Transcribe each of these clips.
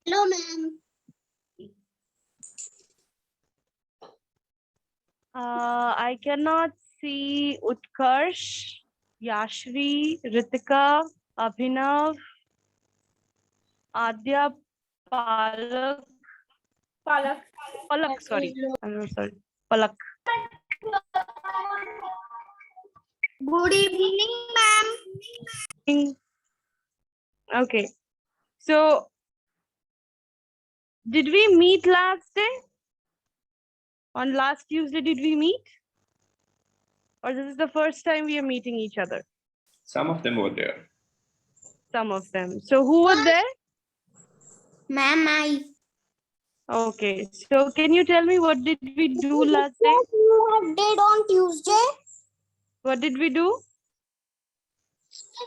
Hello, ma'am. I cannot see Utkarsh, Yashri, Ritika, Abhinav, Adya, Palak, Palak. Palak, sorry. I'm sorry. Palak. Good evening, ma'am. Okay. So, did we meet last day? On last Tuesday, did we meet? Or this is the first time we are meeting each other? Some of them were there. Some of them. So, who was there? Ma'am, I. Okay. So, can you tell me what did we do last day? You did on Tuesday. What did we do?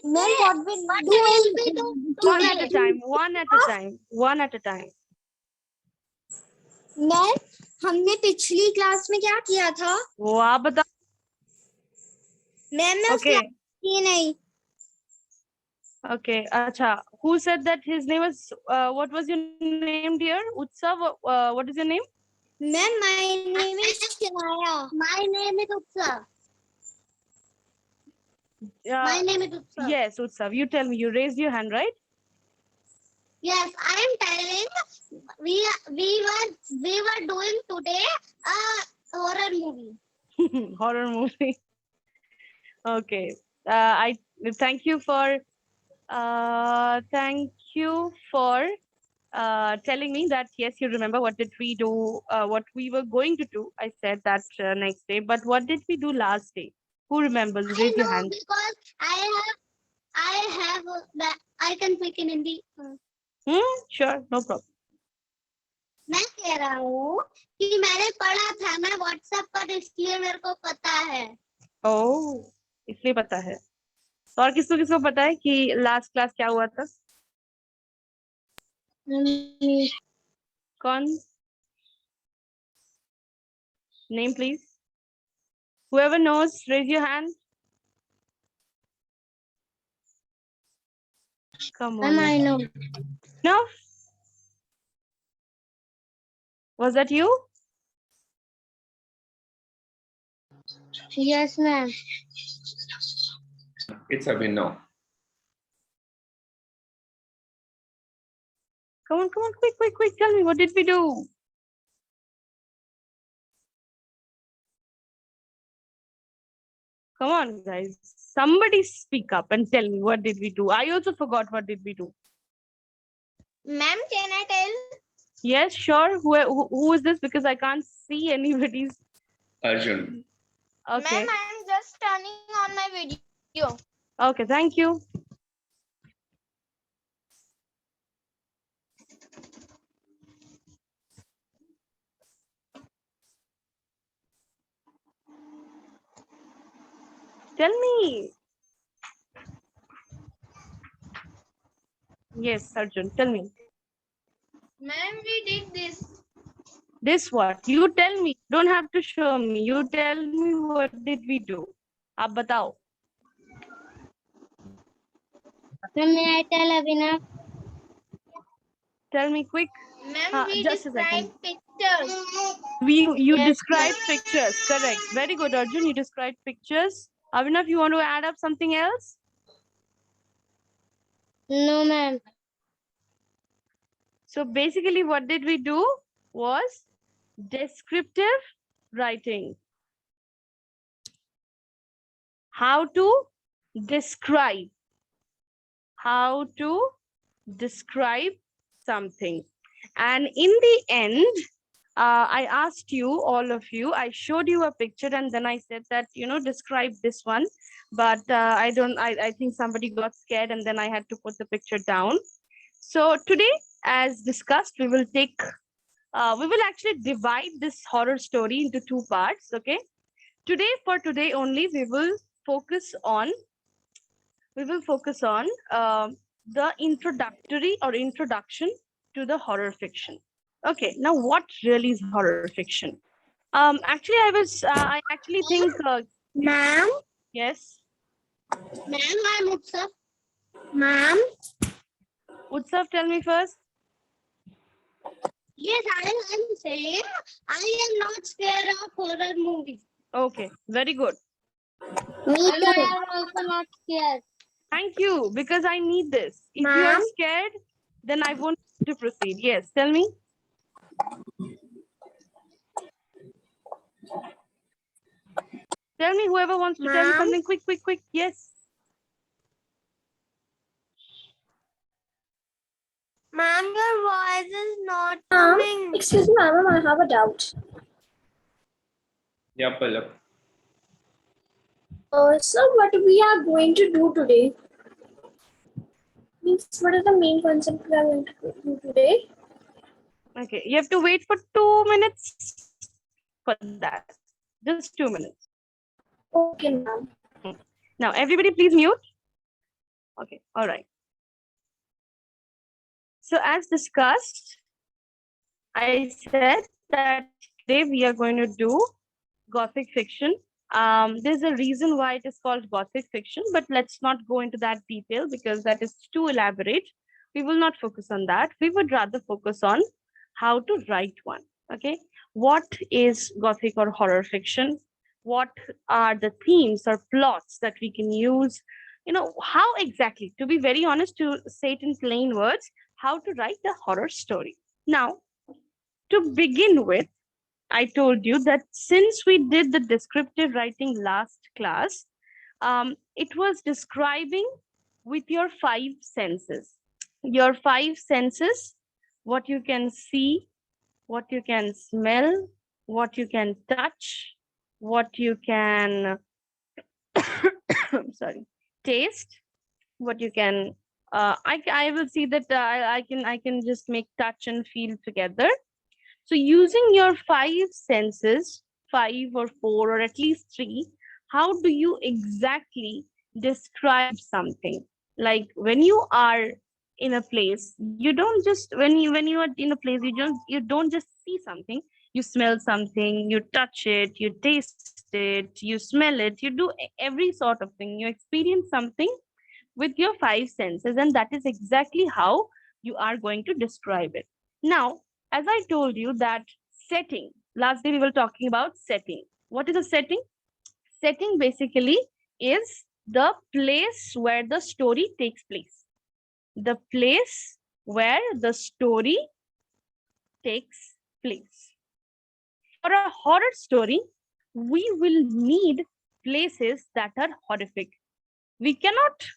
Ma'am, what will we do? One at a time. One at a time. One at a time. Ma'am हमने पिछली class में क्या किया था? वो आप बताओ. Ma'am मैं Okay. उसकी नहीं. Okay. Acha. Who said that his name was? What was your name, dear? Utsav. What is your name? Ma'am, my name is Shinaya. My name is Utsav. My name is Utsav. Yes, Utsav. You tell me. You raised your hand, right? Yes, I am telling. We were doing today a horror movie. Horror movie. Okay. I thank you for telling me that yes, you remember what did we do, what we were going to do. I said that next day, but what did we do last day? Who remembers? Raise your hand. Because I can speak in Hindi. Sure, no problem. मैं कह रहा हूँ कि मैंने पढ़ा था मैं WhatsApp पर इसलिए मेरे को पता है. Oh, इसलिए पता है. तो और किसको किसको पता है कि लास्ट क्लास क्या हुआ था? कौन? Name please. Whoever knows, raise your hand. Come on. I know. No? Was that you? Yes, ma'am. It's a win now. Come on, quick. Tell me, what did we do? Come on, guys. Somebody speak up and tell me, what did we do? I also forgot what did we do. Ma'am, can I tell? Yes, sure. Who is this? Because I can't see anybody's. Arjun. Okay. Ma'am, I'm just turning on my video. Okay, thank you. Tell me. Yes, Arjun, tell me. Ma'am, we did this. This what? You tell me. Don't have to show me. You tell me what did we do. Aap batao. Ma'am, may I tell Abhinav? Tell me quick. Ma'am, we just a second. described pictures. You Yes, described pictures. Correct. Very good, Arjun. You described pictures. Avinav, you want to add up something else? No, ma'am. So basically what did we do was descriptive writing. How to describe. How to describe something. And in the end, I asked you, all of you, I showed you a picture and then I said that, describe this one. But I think somebody got scared and then I had to put the picture down. So today, as discussed, we will actually divide this horror story into two parts, okay? For today only, we will focus on the introduction to the horror fiction. Okay, now what really is horror fiction? Actually, I actually think, Ma'am? yes. Ma'am, I'm Utsav. Ma'am? Utsav, tell me first. Yes, I'm saying I am not scared of horror movies. Okay, very good. Me too. I am also not scared. Thank you, because I need this. If you are Ma'am? scared, then I won't to proceed. Yes, tell me. Tell me, whoever wants to tell me Ma'am? something. Quick, quick, quick. Yes. Ma'am, your voice is not coming. Excuse me, ma'am, I have a doubt. Yeah, Palak. So what we are going to do today? Means what is the main concept we are going to do today? Okay, you have to wait for 2 minutes for that. Just 2 minutes. Okay, ma'am. Now, everybody, please mute. Okay, all right. So, as discussed, I said that today we are going to do Gothic fiction. There's a reason why it is called Gothic fiction, but let's not go into that detail because that is too elaborate. We will not focus on that. We would rather focus on how to write one. Okay, what is Gothic or horror fiction? What are the themes or plots that we can use? You know, how exactly, to be very honest, to say it in plain words, how to write a horror story. Now, to begin with, I told you that since we did the descriptive writing last class, it was describing with your five senses. Your five senses, what you can see, what you can smell, what you can touch, what you can, sorry, taste, what you can. I will see that I can just make touch and feel together. So using your five senses, five or four or at least three, how do you exactly describe something? Like when you are in a place, you don't just when you are in a place, you don't just see something. You smell something, you touch it, you taste it, you smell it, you do every sort of thing. You experience something with your five senses, and that is exactly how you are going to describe it. Now, as I told you that setting, last day we were talking about setting. What is a setting? Setting basically is the place where the story takes place. The place where the story takes place. For a horror story, we will need places that are horrific. We cannot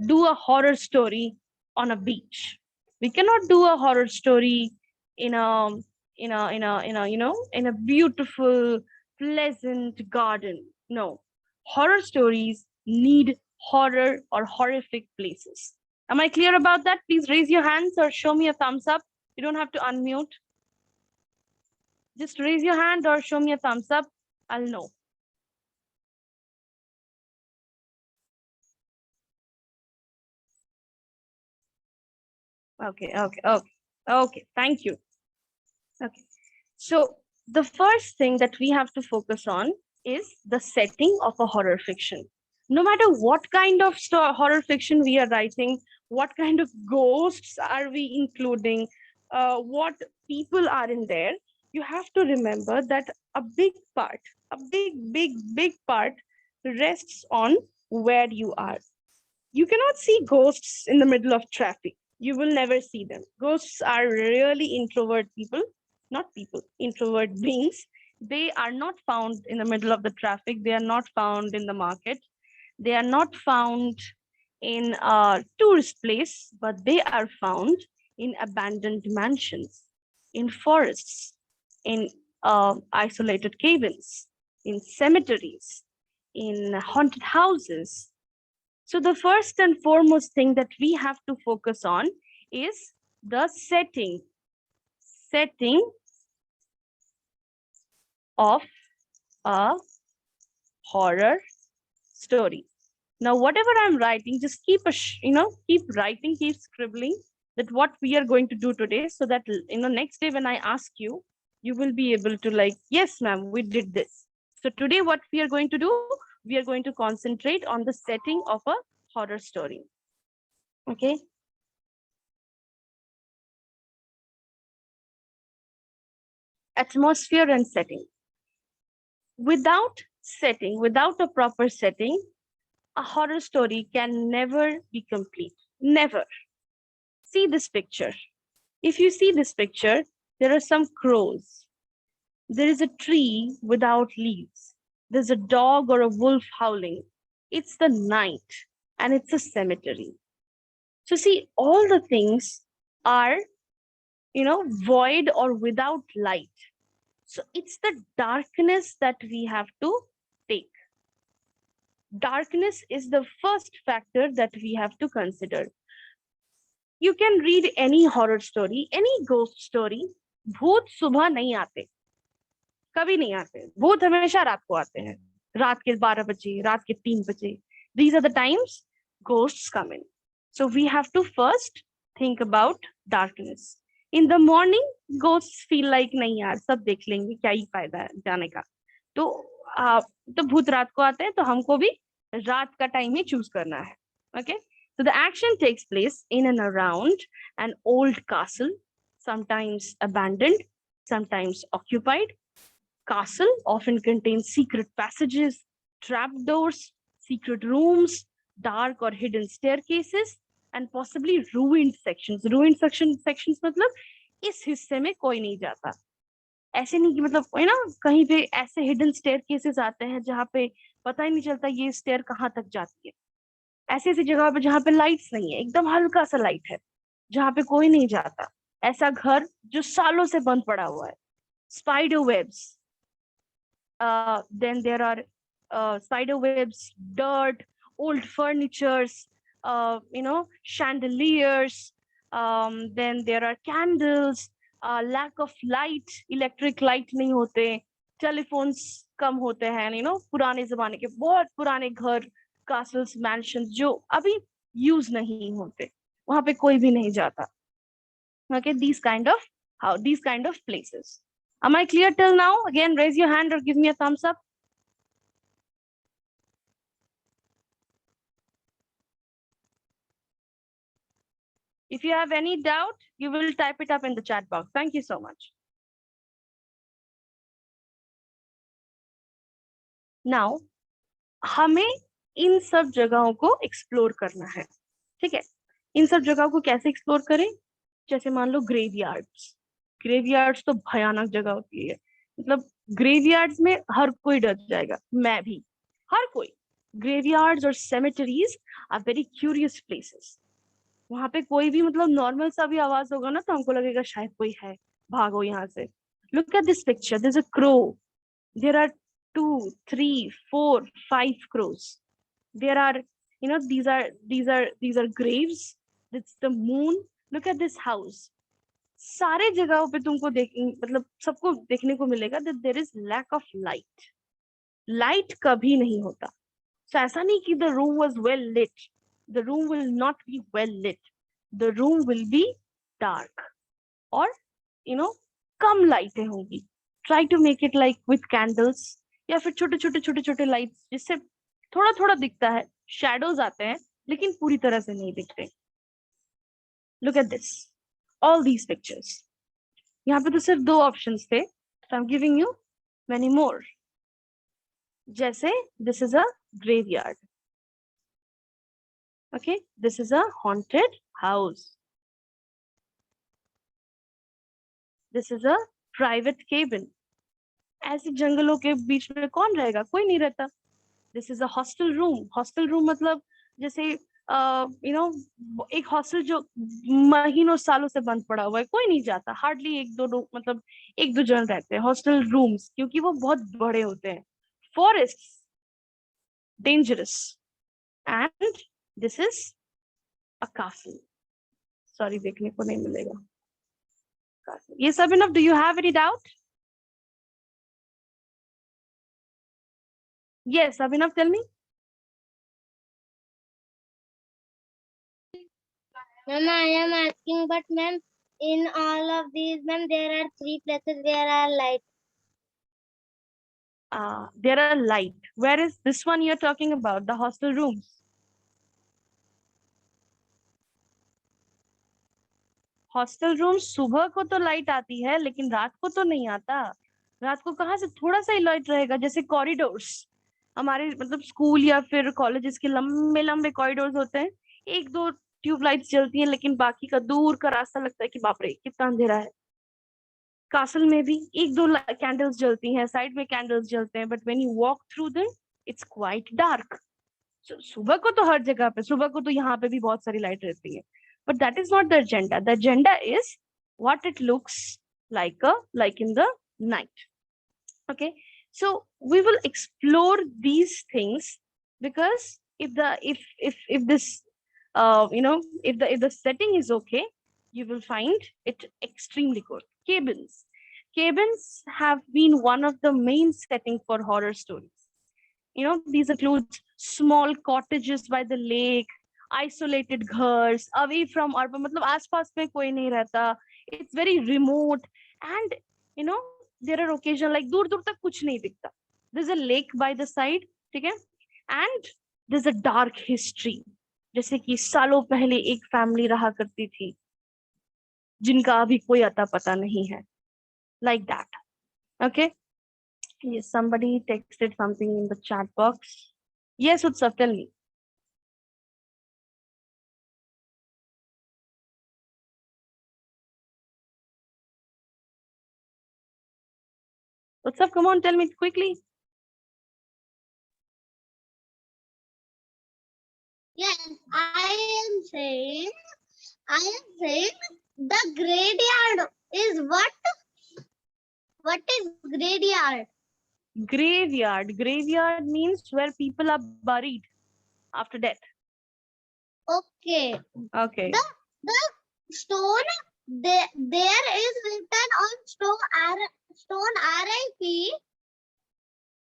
do a horror story on a beach. We cannot do a horror story in a in a beautiful, pleasant garden. No, horror stories need horror or horrific places. Am I clear about that? Please raise your hands or show me a thumbs up. You don't have to unmute. Just raise your hand or show me a thumbs up. I'll know. Okay. Thank you. Okay. So the first thing that we have to focus on is the setting of a horror fiction. No matter what kind of horror fiction we are writing, what kind of ghosts are we including, what people are in there, you have to remember that a big part, a big part rests on where you are. You cannot see ghosts in the middle of traffic. You will never see them. Ghosts are really introvert people, not people, introvert beings. They are not found in the middle of the traffic. They are not found in the market. They are not found in a tourist place, but they are found in abandoned mansions, in forests, in isolated cabins, in cemeteries, in haunted houses. So the first and foremost thing that we have to focus on is the setting of a horror story. Now, whatever I'm writing, just keep writing, keep scribbling that what we are going to do today, so that next day when I ask you, you will be able to like, yes, ma'am, we did this. So today, what we are going to do, we are going to concentrate on the setting of a horror story. Okay. atmosphere and setting. Without setting, without a proper setting, a horror story can never be complete. Never. See this picture. If you see this picture, there are some crows. There is a tree without leaves. There's a dog or a wolf howling. It's the night and it's a cemetery. So see, all the things are, void or without light. So it's the darkness that we have to take. Darkness is the first factor that we have to consider. You can read any horror story, any ghost story. भूत सुबह नहीं आते, कभी नहीं आते. भूत हमेशा रात को आते हैं, रात के 12 बजे, रात के 3 बजे. These are the times ghosts come in. So we have to first think about darkness. In the morning, ghosts feel like नहीं यार सब देख लेंगे, क्या ही फायदा है जाने का. तो भूत रात को आते हैं, तो हमको भी रात का टाइम ही चूज करना है. Okay, so the action takes place in and around an old castle, sometimes abandoned, sometimes occupied. Castle often contains secret passages, trapdoors, secret rooms, dark or hidden staircases, and possibly ruined sections. Ruined sections मतलब इस हिस्से में कोई नहीं जाता. ऐसे नहीं कि मतलब कोई ना कहीं पे ऐसे hidden staircases आते हैं जहाँ पे पता ही नहीं चलता ये stair कहाँ तक जाती है. ऐसी ऐसी जगह पे जहाँ पे लाइट्स नहीं है, एकदम हल्का सा लाइट है, जहाँ पे कोई नहीं जाता. ऐसा घर जो सालों से बंद पड़ा हुआ है. Spider webs. Then there are spider webs, dirt, old furnitures, chandeliers. Then there are candles, lack of light, electric light नहीं होते, telephones कम होते हैं, पुराने जमाने के बहुत पुराने घर, castles, mansions जो अभी use नहीं होते, वहां पे कोई भी नहीं जाता. Okay, these kind of places. Am I clear till now? Again, raise your hand or give me a thumbs up. If you have any doubt, you will type it up in the chat box. Thank you so much. Now, हमें इन सब जगहों को explore करना है. ठीक है, इन सब जगहों को कैसे एक्सप्लोर करें? जैसे मान लो ग्रेवयार्ड्स. ग्रेवयार्ड्स तो भयानक जगह होती है. मतलब ग्रेवयार्ड्स में हर कोई डर जाएगा, मैं भी, हर कोई. ग्रेवयार्ड्स और सेमेटरीज आर वेरी क्यूरियस प्लेसेस. वहां पे कोई भी मतलब नॉर्मल सा भी आवाज होगा ना तो हमको लगेगा शायद कोई है, भागो यहाँ से. Look at this picture. There's a crow. There are 2, 3, 4, 5 crows. There are, these are graves. It's the moon. Look at this house. सारे जगहों पे तुमको मतलब सबको देखने को मिलेगा that there is lack of light. Light कभी नहीं होता. So ऐसा नहीं कि the room was well lit. The room will not be well lit. The room will be dark. Or, कम लाइटें होंगी. Try to make it like with candles. या फिर छोटे लाइट्स जिससे थोड़ा थोड़ा दिखता है. Shadows आते हैं लेकिन पूरी तरह से नहीं दिखते. Look at this. All these pictures. यहाँ पे तो सिर्फ 2 options थे. So I'm giving you many more. जैसे this is a graveyard. Okay, this is a haunted house. This is a private cabin. ऐसे जंगलों के बीच में कौन रहेगा? कोई नहीं रहता. This is a hostel room. Hostel room मतलब जैसे एक हॉस्टल जो महीनों सालों से बंद पड़ा हुआ है, कोई नहीं जाता. हार्डली 1-2 जन रहते हैं. हॉस्टल रूम्स क्योंकि वो बहुत बड़े होते हैं. Forests dangerous. And this is a castle. Sorry, देखने को नहीं मिलेगा. ये सब enough. Do you have any doubt? Yes, Abhinav, tell me. Ma'am, I am asking, but ma'am, in all of these, ma'am, there are 3 places where are light. There are light. Where is this one you're talking about? The hostel rooms. Hostel room सुबह को तो light आती है लेकिन रात को तो नहीं आता। रात को कहाँ से, थोड़ा सा ही लाइट रहेगा। जैसे कॉरिडोर्स, हमारे मतलब स्कूल या फिर कॉलेजेस के लंबे लंबे कॉरिडोर्स होते हैं, एक दो ट्यूबलाइट्स जलती हैं लेकिन बाकी का दूर का रास्ता लगता है कि बाप रे कितना अंधेरा है। कासल में भी एक दो कैंडल्स जलती हैं, साइड में कैंडल्स जलते हैं, but when you walk through them it's quite dark. सुबह को तो हर जगह पे, सुबह को तो यहाँ पे भी बहुत सारी लाइट रहती है, but that is not the agenda. The agenda is what it looks like in the night. Okay, so we will explore these things because if this if the setting is okay, you will find it extremely good. Cabins have been one of the main setting for horror stories. These include small cottages by the lake, isolated ghars away from urban, मतलब आसपास में कोई नहीं रहता, it's very remote, and you know there are occasion like दूर दूर तक कुछ नहीं दिखता, there's a lake by the side, ठीक है, and there's a dark history, जैसे कि सालों पहले एक फैमिली रहा करती थी जिनका अभी कोई अता पता नहीं है, like that. Okay. Yes, somebody texted something in the chat box. Yes, Utsav, tell me. Utsav, come on, tell me quickly. Yes, I am saying the graveyard is what? What is graveyard? Graveyard means where people are buried after death. Okay. Okay. The stone there is written on stone RIP.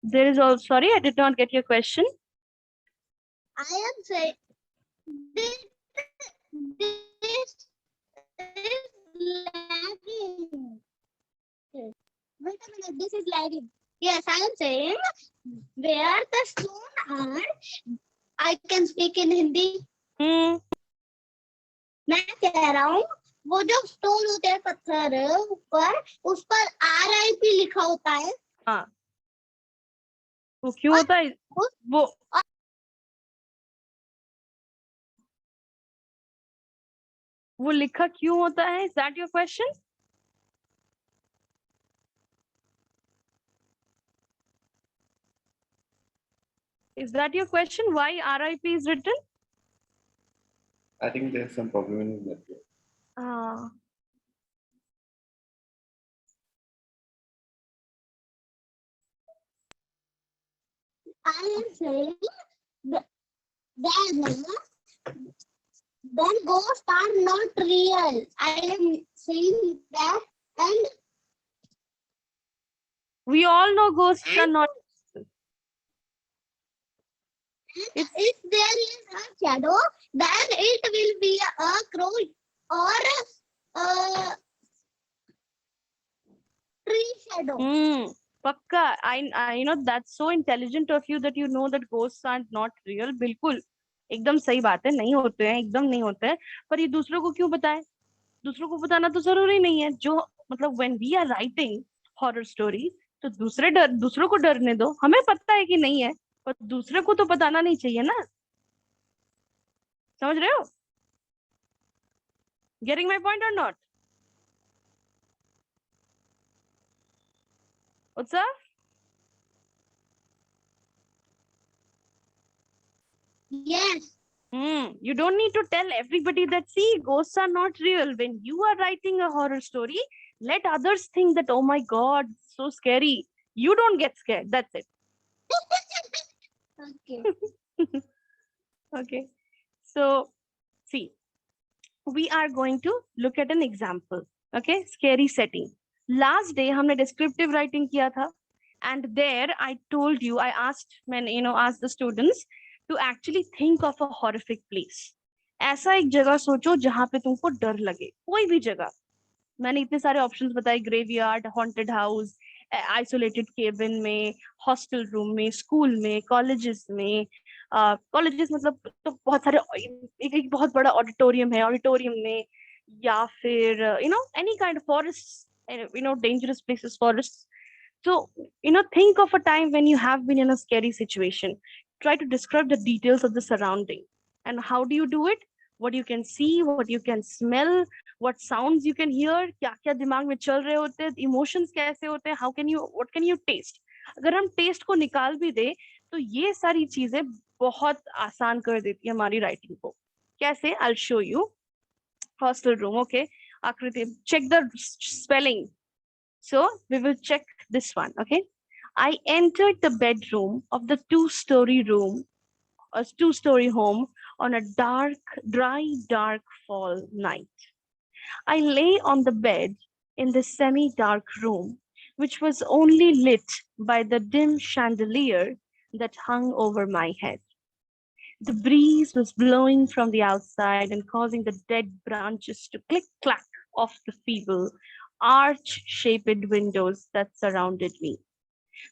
There is also, sorry, I did not get your question. I am saying this is lagging. Wait a minute, this is lagging. Yes, I am saying where the stone are. I can speak in Hindi. मैं कह रहा हूँ वो जो stone होते हैं पत्थर ऊपर, उस पर RIP लिखा होता है। हाँ, वो क्यों होता है? वो लिखा क्यों होता है? Is that your question? Is that your question? Why RIP is written? I think there's some problem in the network. I am saying then ghosts are not real. I am saying that, and we all know ghosts are not. if there is a shadow, then it will be a crow or a tree shadow. Pakka. I that's so intelligent of you that you know that ghosts are not real. बिल्कुल एकदम सही बात है, नहीं होते हैं, एकदम नहीं होते हैं, पर ये दूसरों को क्यों बताएं? दूसरों को बताना तो जरूरी नहीं है। जो मतलब when we are writing horror story, तो दूसरों को डरने दो, हमें पता है कि नहीं है, पर दूसरे को तो बताना नहीं चाहिए ना। समझ रहे हो? Getting my point or not? Utsav? Yes. You don't need to tell everybody that, see, ghosts are not real. When you are writing a horror story, let others think that, oh my God, so scary. You don't get scared. That's it. Okay. Okay. So, see, we are going to look at an example. Okay, scary setting. Last day, हमने descriptive writing किया था, and there I told you, I asked the students to actually think of a horrific place. ऐसा एक जगह सोचो जहाँ पे तुमको डर लगे, कोई भी जगह। मैंने इतने सारे ऑप्शंस बताए, graveyard, haunted house, isolated cabin में, हॉस्टल रूम में, स्कूल में, कॉलेजेस में। कॉलेजेस मतलब तो बहुत सारे, एक बहुत बड़ा ऑडिटोरियम है, ऑडिटोरियम में, या फिर any kind of forests, dangerous places, forests. So, think of a time when you have been in a scary situation. Try to describe the details of the surrounding. And how do you do it? What you can see, what you can smell, what sounds you can hear, क्या क्या दिमाग में चल रहे होते हैं, emotions कैसे होते हैं, what can you taste? अगर हम taste को निकाल भी दे, तो ये सारी चीजें बहुत आसान कर देती है हमारी writing को. कैसे? I'll show you. Hostel room, okay. Akriti, check the spelling. So we will check this one, okay. I entered the bedroom of the two-story room, a two-story home on a dark, dark fall night. I lay on the bed in the semi-dark room, which was only lit by the dim chandelier that hung over my head. The breeze was blowing from the outside and causing the dead branches to click clack off the feeble, arch shaped windows that surrounded me.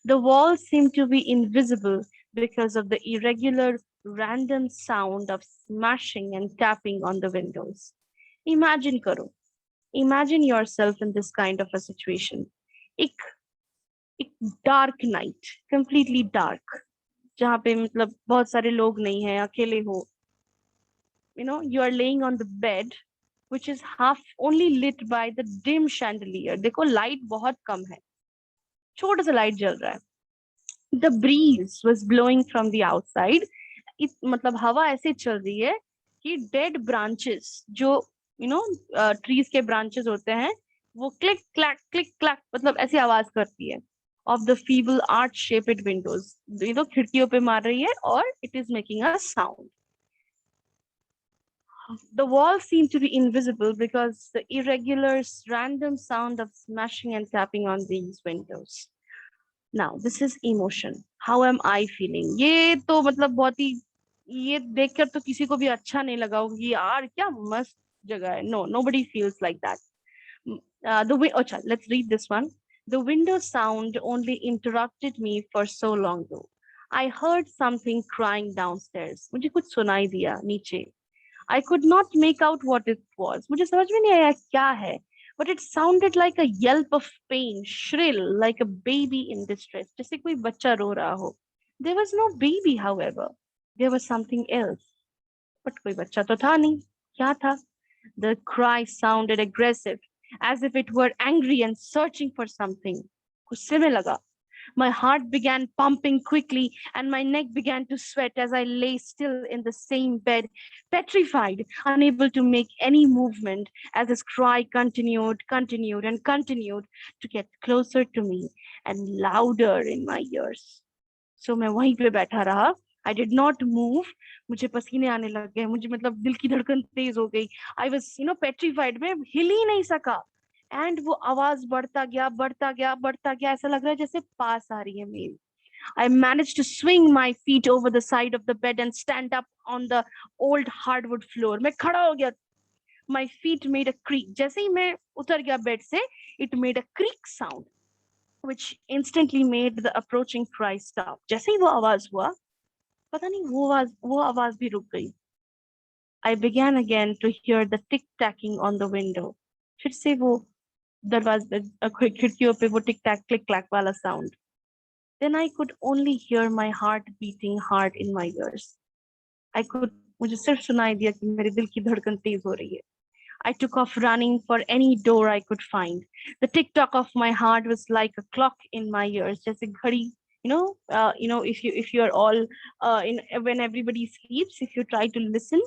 The walls seemed to be invisible because of the irregular, random sound of smashing and tapping on the windows. Imagine karo. Imagine yourself in this kind of a situation. एक एक dark night, completely dark, जहाँ पे मतलब बहुत सारे लोग नहीं हैं, अकेले हो. You are laying on the bed, which is half only lit by the dim chandelier. देखो light बहुत कम है, छोटा सा light जल रहा है. The breeze was blowing from the outside. मतलब हवा ऐसे चल रही है कि dead branches, जो trees के branches होते हैं, वो click clack मतलब ऐसी आवाज करती है. Of the feeble arch shaped windows, खिड़कियों पे मार रही है और it is making a sound. The walls seem to be invisible because the irregular, random sound of smashing and tapping on these windows. Now, this is emotion. How am I feeling? ये तो मतलब बहुत ही, ये देखकर तो किसी को भी अच्छा नहीं लगा होगा कि यार क्या मस्त जगह है. No, nobody feels like that. Let's read this one. The window sound only interrupted me for so long though. I heard something crying downstairs. मुझे कुछ सुनाई दिया नीचे. I could not make out what it was. मुझे समझ में नहीं आया क्या है. But it sounded like a yelp of pain, shrill, like a baby in distress. जैसे कोई बच्चा रो रहा हो. There was no baby, however. There was something else. But कोई बच्चा तो था नहीं. क्या था? The cry sounded aggressive, as if it were angry and searching for something. गुस्से में लगा. My heart began pumping quickly and my neck began to sweat as I lay still in the same bed, petrified, unable to make any movement as his cry continued to get closer to me and louder in my ears. So मैं वहीं पे बैठा रहा. I did not move. मुझे पसीने आने लग गए. मुझे मतलब दिल की धड़कन तेज हो गई. I was, petrified. मैं हिल ही नहीं सका. एंड वो आवाज बढ़ता गया, ऐसा लग रहा है जैसे पास आ रही है मेरी. I managed to swing my feet over the side of the bed and stand up on the old hardwood floor. मैं खड़ा हो गया. My feet made a creak. जैसे ही मैं उतर गया बेड से, it made a creak sound, which instantly made the approaching cry stop. जैसे ही वो आवाज हुआ, पता नहीं वो आवाज भी रुक गई. I began again to hear the tick-tacking on the window. फिर से वो दरवाजे खिड़कियों पे वो टिक टैक क्लिक क्लैक वाला sound. Then I could only hear my heart beating hard in my ears. मुझे सिर्फ सुनाई दिया कि मेरे दिल की धड़कन तेज हो रही है. I took off running for any door I could find. The tick-tock of my heart was like a clock in my ears. जैसे घड़ी, if you are all when everybody sleeps, if you try to listen,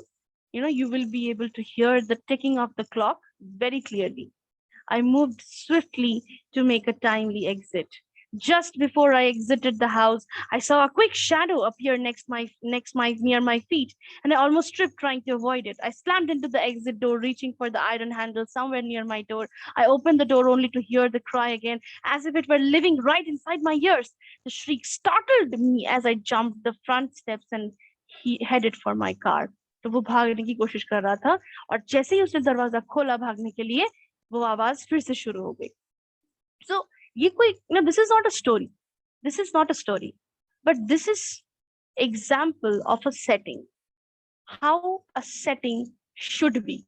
you will be able to hear the ticking of the clock very clearly. I moved swiftly to make a timely exit. Just before I exited the house, I saw a quick shadow appear near my feet, and I almost tripped trying to avoid it. I slammed into the exit door, reaching for the iron handle somewhere near my door. I opened the door only to hear the cry again, as if it were living right inside my ears. The shriek startled me as I jumped the front steps and he headed for my car. तो वो भागने की कोशिश कर रहा था और जैसे ही उसने दरवाजा खोला भागने के लिए, वो आवाज फिर से शुरू हो गई. So ये कोई, this is not a story. This is not a story, but this is example of a setting. How a setting should be.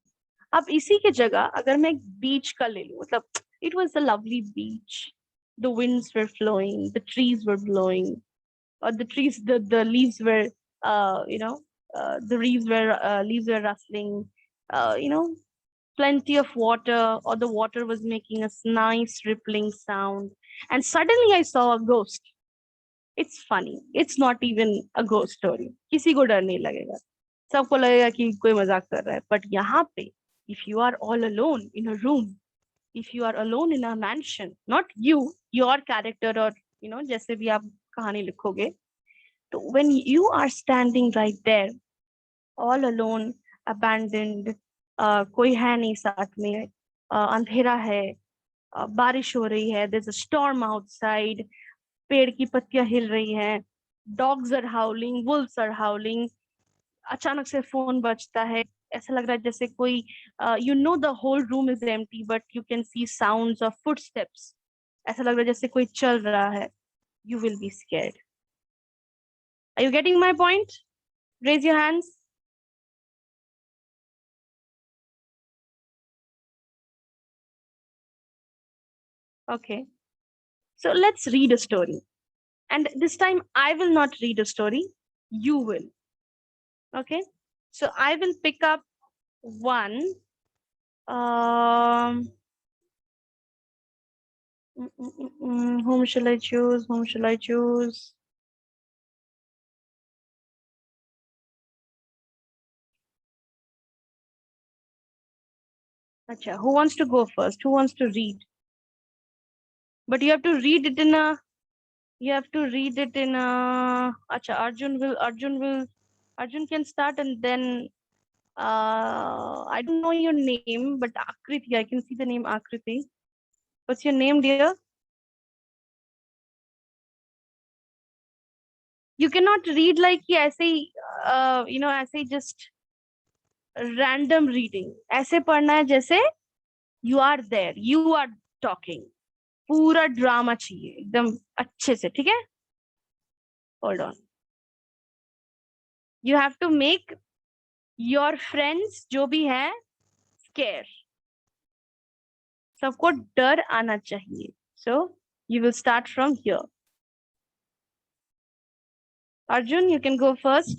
अब इसी की जगह अगर मैं एक बीच का ले लूं, मतलब it was a lovely beach, the winds were flowing, the trees were blowing, or the trees, the leaves were the leaves were rustling, you know, plenty of water, or the water was making a nice rippling sound, and suddenly I saw a ghost. It's funny, it's not even a ghost story. किसी को डर नहीं लगेगा, सबको लगेगा कि कोई मजाक कर रहा है. But यहाँ पे, if you are all alone in a room, if you are alone in a mansion, not you, your character, or जैसे भी आप कहानी लिखोगे, तो when you are standing right there, all alone, abandoned, कोई है नहीं साथ में, अंधेरा है, बारिश हो रही है, there's a storm outside, पेड़ की पत्तियां हिल रही हैं, dogs are howling, wolves are howling, अचानक से फोन बजता है, ऐसा लग रहा है जैसे कोई the whole room is empty but you can see sounds of footsteps, ऐसा लग रहा है जैसे कोई चल रहा है. You will be scared. Are you getting my point? Raise your hands. Okay, so let's read a story, and this time I will not read a story, you will. Okay, so I will pick up one. Whom shall I choose? Whom shall I choose? Acha, who wants to go first? Who wants to read? But you have to read it in a. You have to read it in a. Acha, Arjun can start, and then I don't know your name, but Akriti, I can see the name Akriti. What's your name, dear? You cannot read like ऐसे ही, ऐसे ही just random reading. ऐसे पढ़ना है जैसे you are there, you are talking. पूरा drama चाहिए एकदम अच्छे से, ठीक है? Hold on. You have to make your friends जो भी है scare. सबको डर आना चाहिए. So you will start from here. Arjun, you can go first.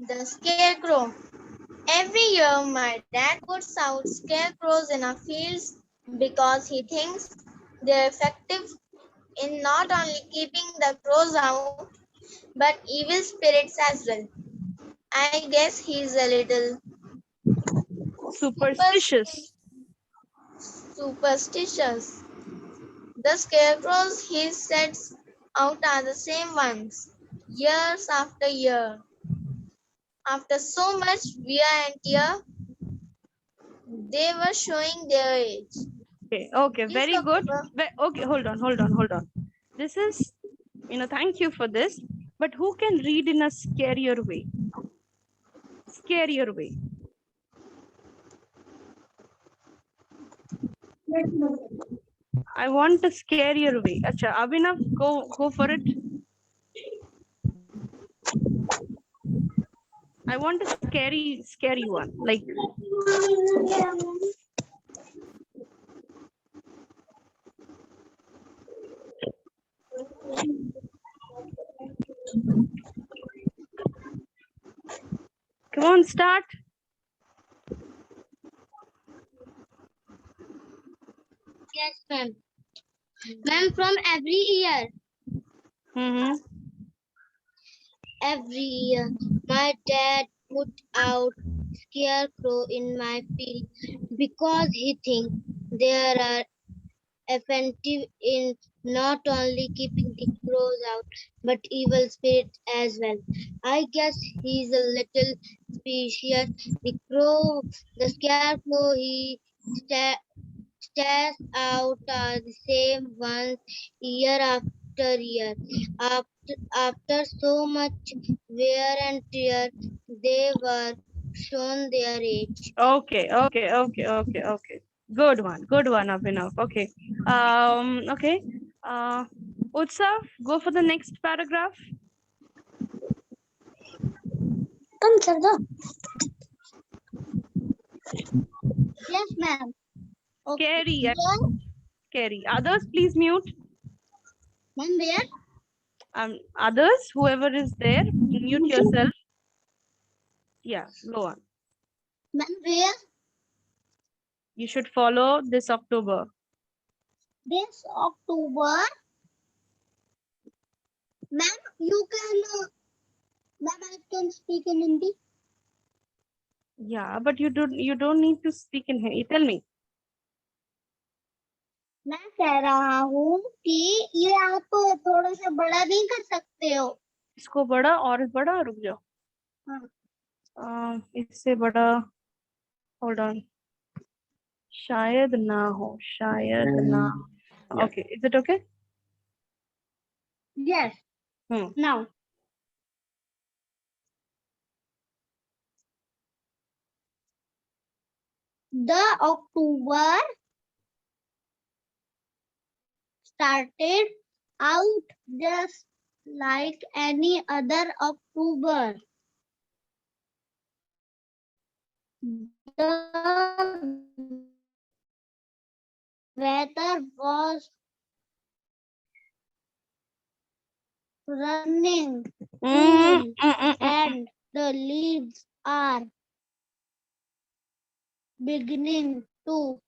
The Scarecrow. Every year, my dad puts out scarecrows in our fields because he thinks they're effective in not only keeping the crows out, but evil spirits as well. I guess he's a little Superstitious. superstitious. The scarecrows he sets out are the same ones, years after year. After so much wear and tear, they were showing their age. Okay, This very good. October, Okay, hold on. This is, thank you for this. But who can read in a scarier way? Scarier way. I want a scarier way. Acha, Abhinav, go for it. I want a scary one. Like, come on, start. yes, ma'am. Ma'am, from every year, every year, my dad put out scarecrow in my field because he thinks there are effective in not only keeping the crows out, but evil spirits as well. I guess he's a little specious. The scarecrow he stares out are the same ones year after year. After so much wear and tear, they were shown their age. Okay, okay, okay, okay, okay. Good one, Abhinav. Okay. Okay. Utsav, go for the next paragraph. Come, Sarda. Yes, ma'am. Okay. Scary, Where? scary. Others, please mute. Ma'am, where? Others, whoever is there, mute yourself. Yeah, go on. Ma'am, where? You should follow this October. This October. Ma'am, you can. Ma'am, I can speak in Hindi. Yeah, but you don't need to speak in Hindi. Tell me. मैं कह रहा हूँ कि ये आप थोड़ा सा बड़ा नहीं कर सकते हो. इसको बड़ा रुक जाओ. इससे बड़ा. Hold on. शायद ना हो. Yeah. Okay, is it okay? Yes. Now. The October started out just like any other October. The weather was running cool and the leaves are beginning to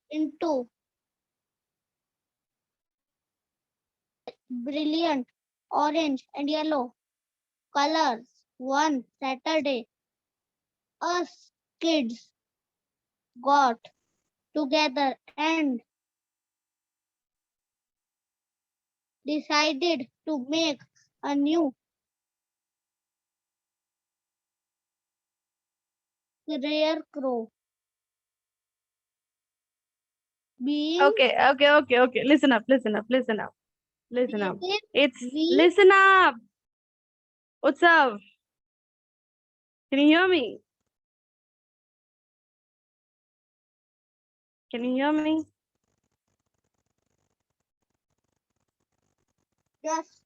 into brilliant orange and yellow colors. One Saturday, us kids got together and decided to make a new scarecrow. Being Okay. Listen up. creative, It's we listen up. Utsav, can you hear me? Can you hear me? just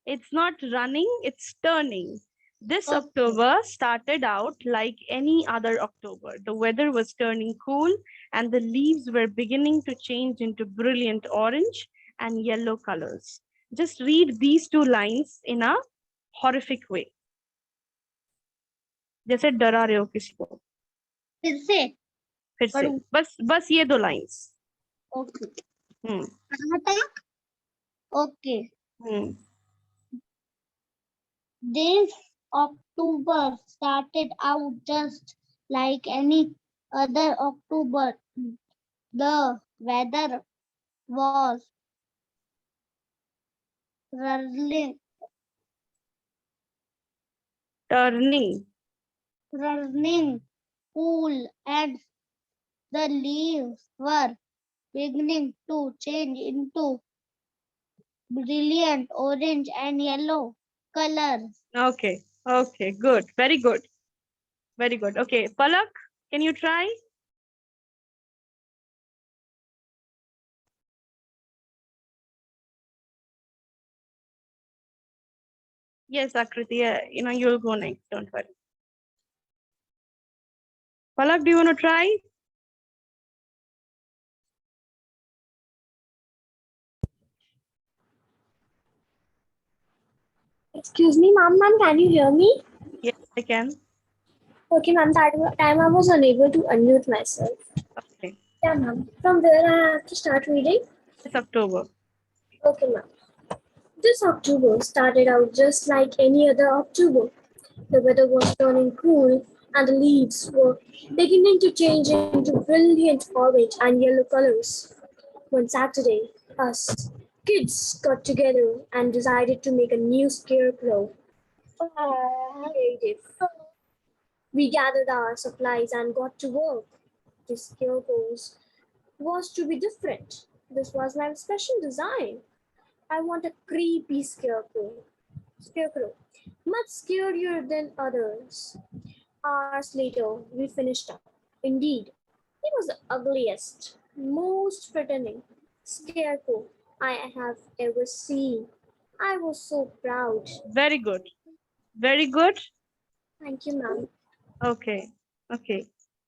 It's not running, it's turning. This Okay. October started out like any other October. The weather was turning cool and the leaves were beginning to change into brilliant orange and yellow colors. Just read these two lines in a horrific way. जैसे डरा रहे हो किसी को. फिर से फिर से. पढ़ूं. बस ये दो lines. Okay. Hmm. कहाँ तक? Okay. This October started out just like any other October. The weather was running, Turning. running cool and the leaves were beginning to change into brilliant orange and yellow colors. Okay. Good. Very good. Okay. Palak, can you try? Yes, Akriti, you'll go next. Don't worry. Palak, do you want to try? Excuse me, ma'am, can you hear me? Yes, I can. Okay, ma'am, that time I was unable to unmute myself. Okay. Yeah, ma'am. From where I have to start reading? It's October. Okay, ma'am. This October started out just like any other October. The weather was turning cool and the leaves were beginning to change into brilliant orange and yellow colors. One Saturday, us kids got together and decided to make a new scarecrow. Creative. We gathered our supplies and got to work. The scarecrows was to be different. This was my special design. I want a creepy scarecrow. Scarecrow, much scarier than others. Hours later, we finished up. Indeed, he was the ugliest, most threatening scarecrow I have ever seen. I was so proud. Very good. Very good. Thank you, ma'am. Okay. Okay.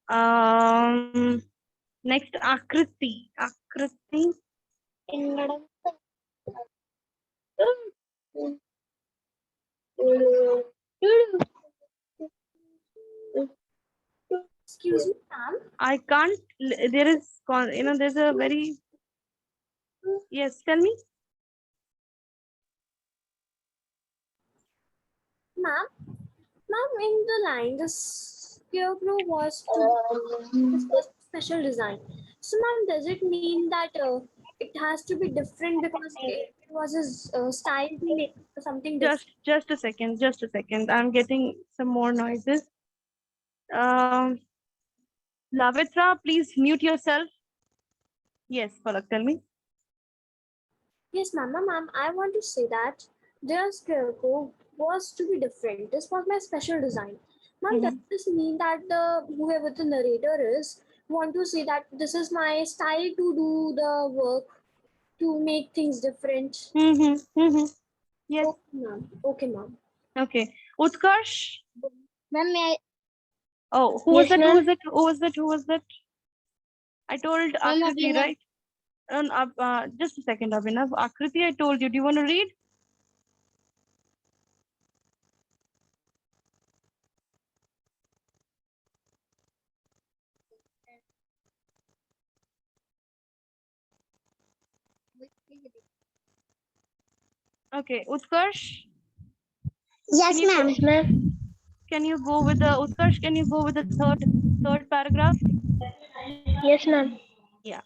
Um. Next, Akriti. Akriti. Excuse me, ma'am. I can't. There is. There's a very. Yes. Tell me. Ma'am, in the line, the scarecrow was this was special design. So, ma'am, does it mean that it has to be different because it was his style to make something different? Just a second. Just a second. I'm getting some more noises. Um. Lavitra, please mute yourself. Yes, Palak, tell me. Yes, ma'am, I want to say that their scarecrow was to be different. This was my special design. Ma'am, does Mm-hmm. this mean that the whoever the narrator is want to say that this is my style to do the work to make things different? Mm-hmm. Mm-hmm. Yes. Okay, ma'am. Okay, ma'am. Okay. Utkarsh. Ma'am, may I, Oh, who was yes, that? Who ma'am. was that? Who was that? Who was that? I told Ma'am, Akriti, Abhinav. right? Just a second, Abhinav. Akriti, I told you. Do you want to read? Okay. Utkarsh, can Yes, you ma'am. go? Yes, ma'am. Can you go with the Utkarsh? Can you go with the third paragraph? Yes, ma'am. Yeah.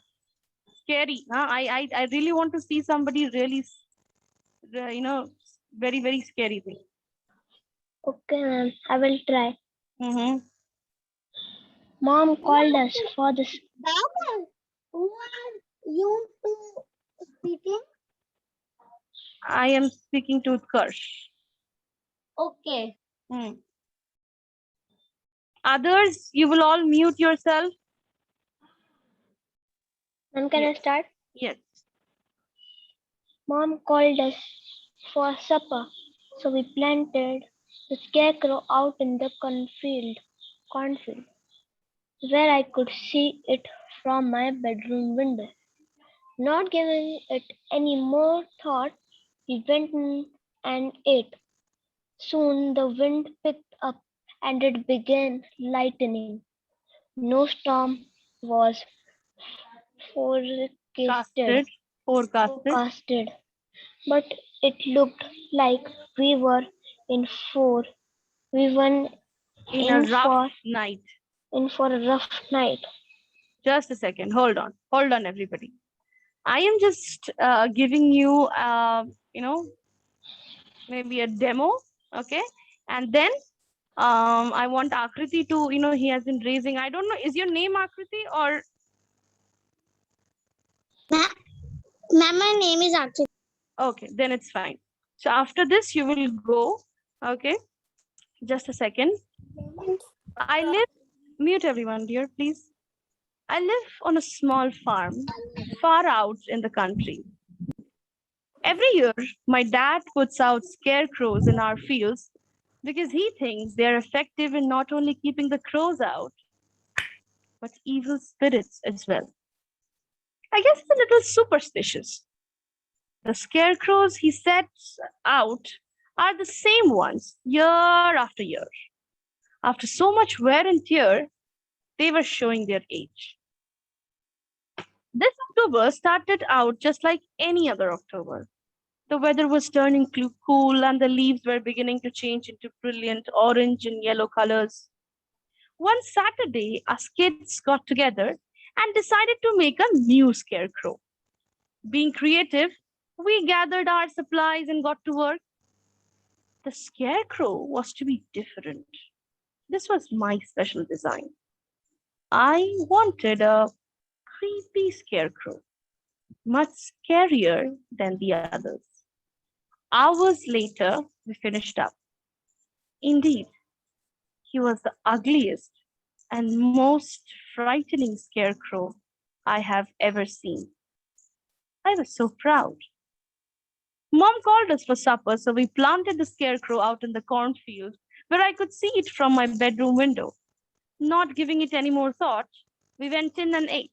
Scary. Huh? I really want to see somebody really, very very scary thing. Okay, ma'am. I will try. Mm-hmm. Mom called us for this. Dada, who are you two speaking? I am speaking to Utkarsh. Okay. Hmm. Others, you will all mute yourself. Ma'am, can I Yes. start? Yes. Mom called us for supper, so we planted the scarecrow out in the cornfield, where I could see it from my bedroom window. Not giving it any more thought, we went in and ate. Soon the wind picked up and it began lightning. No storm was forecasted, Casted. Forecasted. forecasted, but it looked like we were in for we were In a in rough for night. in for a rough night. Just a second. Hold on. Hold on, everybody. I am just giving you, maybe a demo. Okay. And then I want Akriti to, he has been raising. I don't know. Is your name Akriti or? Ma'am, my name is Akshay. Okay. Then it's fine. So after this, you will go. Okay. Just a second. I live, mute everyone, dear, please. I live on a small farm far out in the country. Every year, my dad puts out scarecrows in our fields because he thinks they're effective in not only keeping the crows out, but evil spirits as well. I guess it's a little superstitious. The scarecrows he sets out are the same ones year after year. After so much wear and tear, they were showing their age. This October started out just like any other October. The weather was turning cool and the leaves were beginning to change into brilliant orange and yellow colors. One Saturday, us kids got together and decided to make a new scarecrow. Being creative, we gathered our supplies and got to work. The scarecrow was to be different. This was my special design. I wanted a creepy scarecrow, much scarier than the others. Hours later, we finished up. Indeed, he was the ugliest and most frightening scarecrow I have ever seen. I was so proud. Mom called us for supper, so we planted the scarecrow out in the cornfield where I could see it from my bedroom window. Not giving it any more thought, we went in and ate.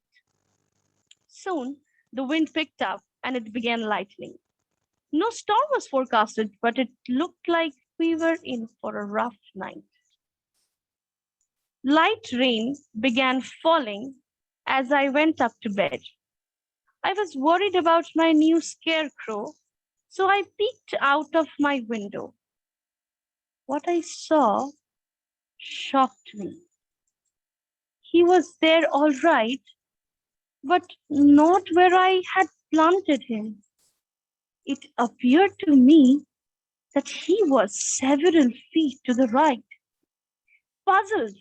Soon, the wind picked up and it began lightning. No storm was forecasted, but it looked like we were in for a rough night. Light rain began falling as I went up to bed. I was worried about my new scarecrow, so I peeked out of my window. What I saw shocked me. He was there all right, but not where I had planted him. It appeared to me that he was several feet to the right. Puzzled,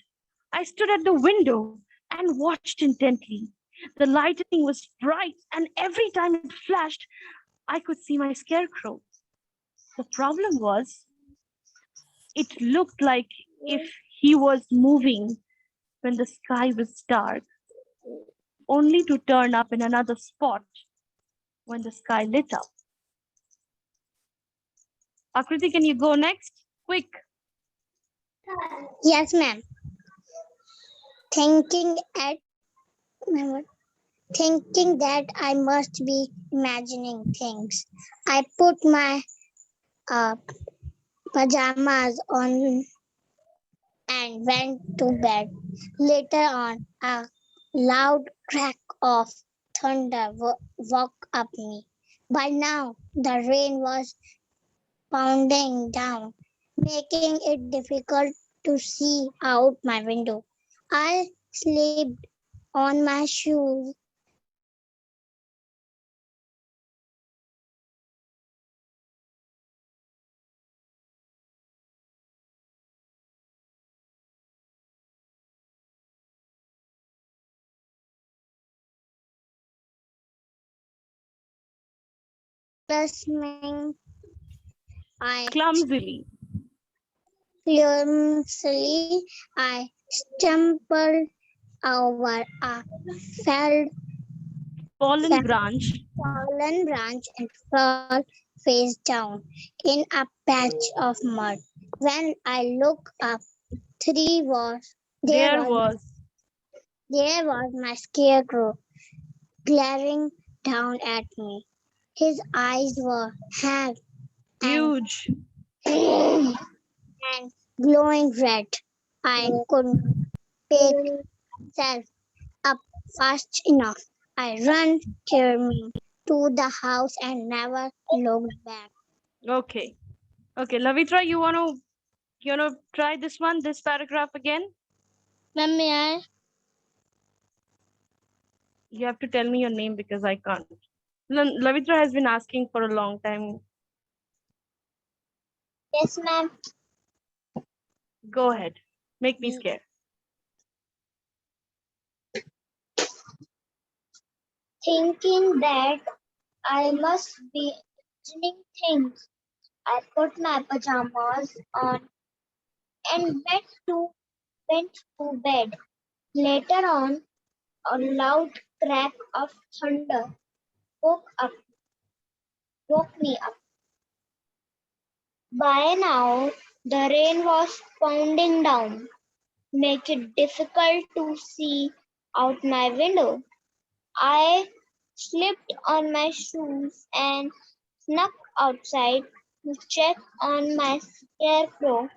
I stood at the window and watched intently. The lightning was bright, and every time it flashed, I could see my scarecrow. The problem was, it looked like if he was moving when the sky was dark, only to turn up in another spot when the sky lit up. Akriti, can you go next? Quick. Yes, ma'am. Thinking at thinking that I must be imagining things, I put my uh, pajamas on and went to bed. Later on, a loud crack of thunder woke up me. By now, the rain was pounding down, making it difficult to see out my window. I slipped on my shoes and ran to the house and never looked back. Clumsily, I clumsily I stumbled over a felled fallen branch. fallen branch and fell face down in a patch of mud. When I looked up, three was there There was was there was my scarecrow glaring down at me. His eyes were hard and huge. and glowing red. I couldn't pick myself up fast enough. I ran screaming to the house and never looked back. Okay. Okay, Lavitra, you wanna try this one, this paragraph again? Ma'am, may I? You have to tell me your name because I can't. Lavitra has been asking for a long time. Yes, ma'am. Go ahead. Make me scared. Thinking that I must be imagining things, I put my pajamas on and went to bed. Later on, a loud crack of thunder woke up woke me up. By now, the rain was pounding down, making it difficult to see out my window. I slipped on my shoes and snuck outside to check on my scarecrow.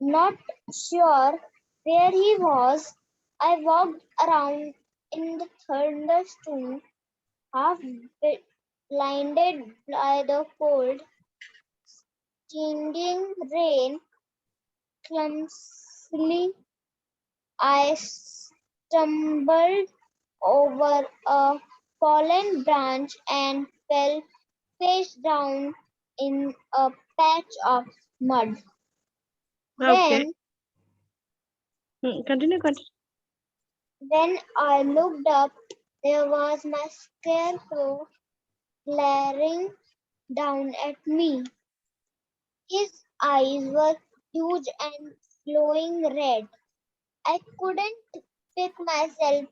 Not sure where he was, I walked around in the thunderstorm, half blinded by the cold, stinging rain. Clumsily, I stumbled over a fallen branch and fell face down in a patch of mud. Okay. When Continue, continue. when I looked up, there was my scarecrow glaring down at me. His eyes were huge and glowing red. I couldn't pick myself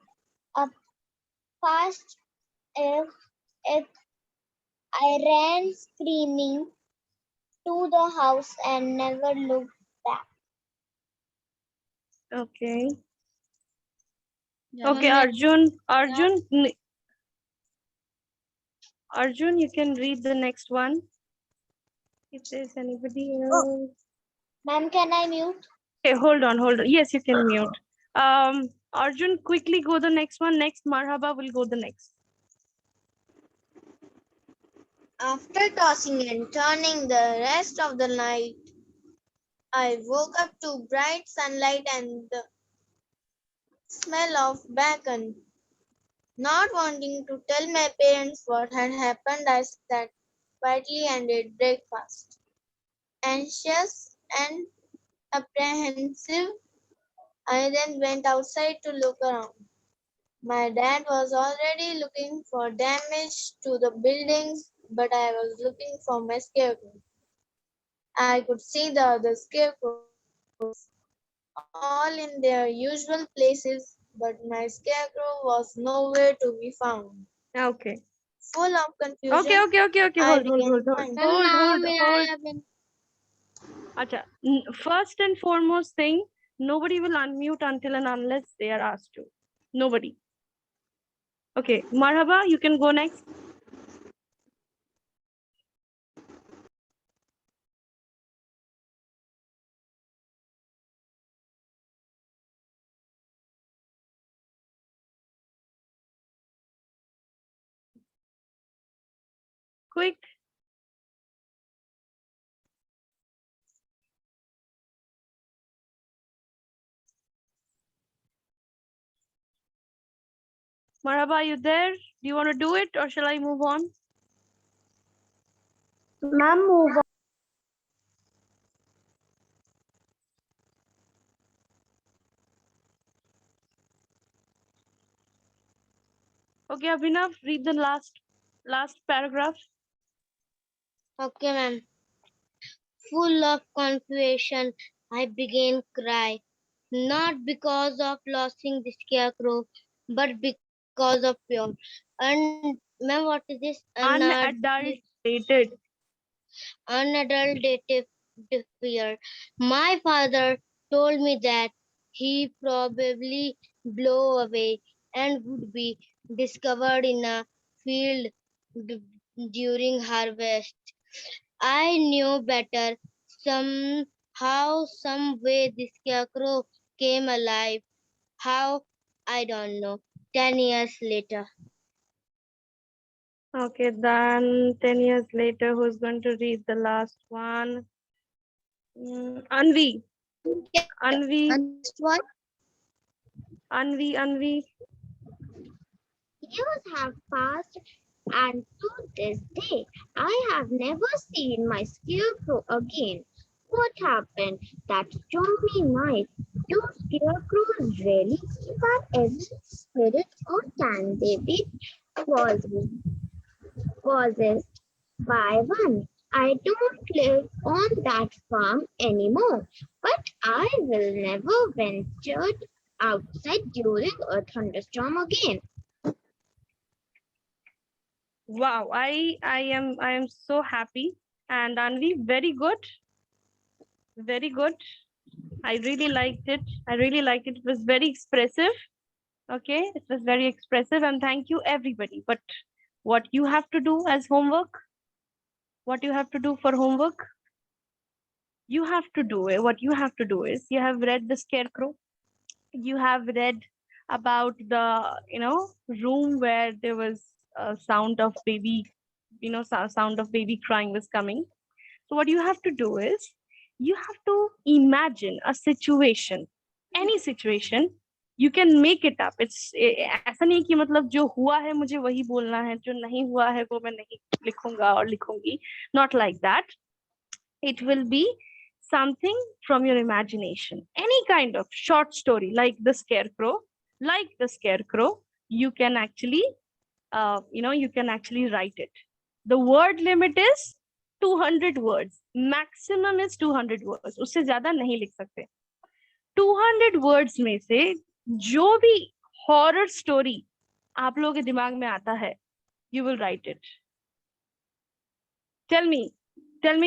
up fast if I ran screaming to the house and never looked back. Okay. Yeah, Okay, ma'am, Arjun, you can read the next one. If there's anybody oh, else. ma'am, can I mute? Okay, hold on. Yes, you can mute. Arjun, quickly go the next one. Next, Marhaba will go the next. After tossing and turning the rest of the night, I woke up to bright sunlight and the smell of bacon. Not wanting to tell my parents what had happened, I sat quietly and ate breakfast. Anxious and apprehensive, I then went outside to look around. My dad was already looking for damage to the buildings, but I was looking for my scarecrow. I could see the other scarecrows, all in their usual places, but my scarecrow was nowhere to be found. Okay. Full of confusion, Okay. I Hold, hold, began hold, hold, crying. hold, Now hold, may hold. I have been Acha. First and foremost thing, nobody will unmute until and unless they are asked to. Nobody. Okay, Marhaba, you can go next. Quick. Marhaba, are you there? Do you want to do it or shall I move on? Ma'am, move on. Okay, Abhinav, read the last paragraph. Okay, ma'am. Full of confusion, I began cry, not because of losing the scarecrow, but because of fear. And ma'am, what is this? Unadulterated. Unadulterated fear. My father told me that he probably blew away and would be discovered in a field d- during harvest. I knew better. Somehow, some way, the scarecrow came alive. How? I don't know. 10 years later. Okay, then 10 years later, who's going to read the last one? Anvi. Anvi. And next one. Anvi. Years have passed, and to this day, I have never seen my scarecrow again. What happened that stormy night? Do scarecrows really are evil spirits, or can they be possessed by one? I don't live on that farm anymore, but I will never venture outside during a thunderstorm again. Wow, I am so happy. And Anvi, very good. Very good. I really liked it. It was very expressive. Okay, it was very expressive, and thank you everybody. But what you have to do as homework, what you have to do for homework, you have to do it. What you have to do is you have read the scarecrow. You have read about the room where there was a sound of baby, sound of baby crying was coming. So what you have to do is you have to imagine a situation, any situation. You can make it up. ऐसा नहीं कि मतलब जो हुआ है मुझे वही बोलना है, जो नहीं हुआ है वो मैं नहीं लिखूंगा और लिखूंगी. Not like that. It will be something from your imagination. Any kind of short story like the scarecrow. You can actually, you can actually write it. The word limit is 200 words. Maximum is 200 words. उससे ज़्यादा नहीं लिख सकते. 200 words में से जो भी horror story आप लोगों के दिमाग में आता है, you will write it. Tell me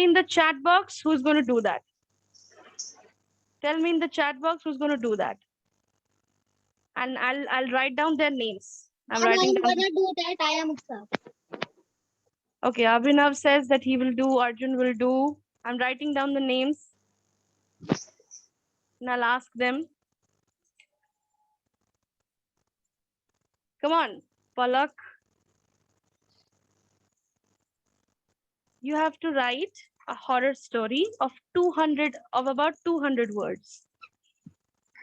in the chat box who's going to do that. Tell me in the chat box who's going to do that. And I'll write down their names. I'm writing down. I'm gonna do that. I am sir. Okay, Abhinav says that he will do, Arjun will do. I'm writing down the names. And I'll ask them. Come on, Palak. You have to write a horror story of about 200 words.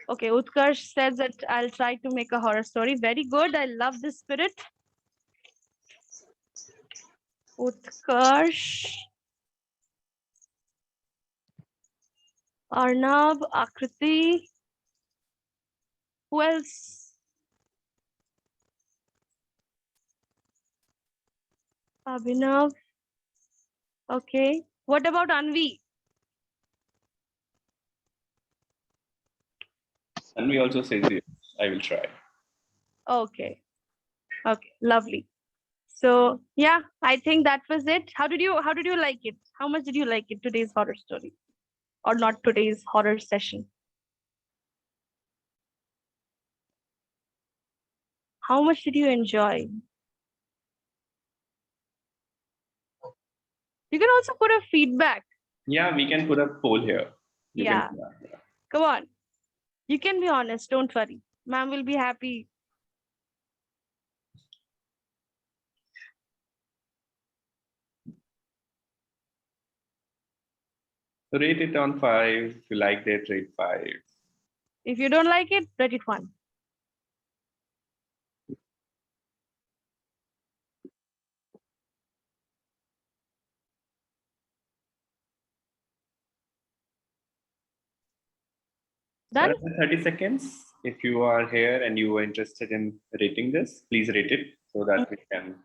Okay, Utkarsh says that I'll try to make a horror story. Very good. I love this spirit. Utkarsh. Arnav, Akriti. Who else? Abhinav. Okay. What about Anvi? And we also say yes, I will try. Okay. Okay. Lovely. So yeah, I think that was it. How did you like it? How much did you like it, today's horror story? Or not today's horror session? How much did you enjoy? You can also put a feedback. Yeah, we can put a poll here. You Yeah. can, Come on. You can be honest. Don't worry. Ma'am will be happy. rate it on 5. If you liked it, rate 5. If you don't like it, rate it 1. Done? Another 30 seconds. If you are here and you are interested in rating this, please rate it so that we can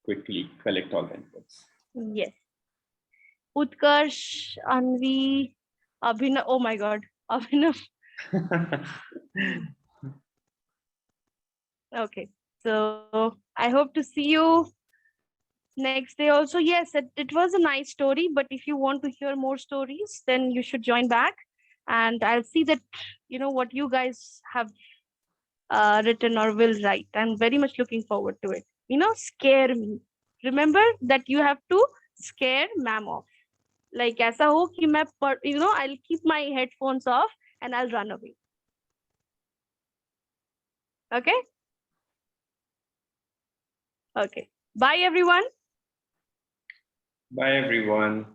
quickly collect all the inputs. Yes. Utkarsh, Anvi, Abhinav. Oh my God. Abhinav. Okay. So I hope to see you next day also. Yes, it was a nice story, but if you want to hear more stories, then you should join back. And I'll see that, what you guys have written or will write. I'm very much looking forward to it. Scare me. Remember that you have to scare ma'am off. Like ऐसा हो कि मैं I'll keep my headphones off and I'll run away. Okay? Okay. Bye everyone. Bye everyone.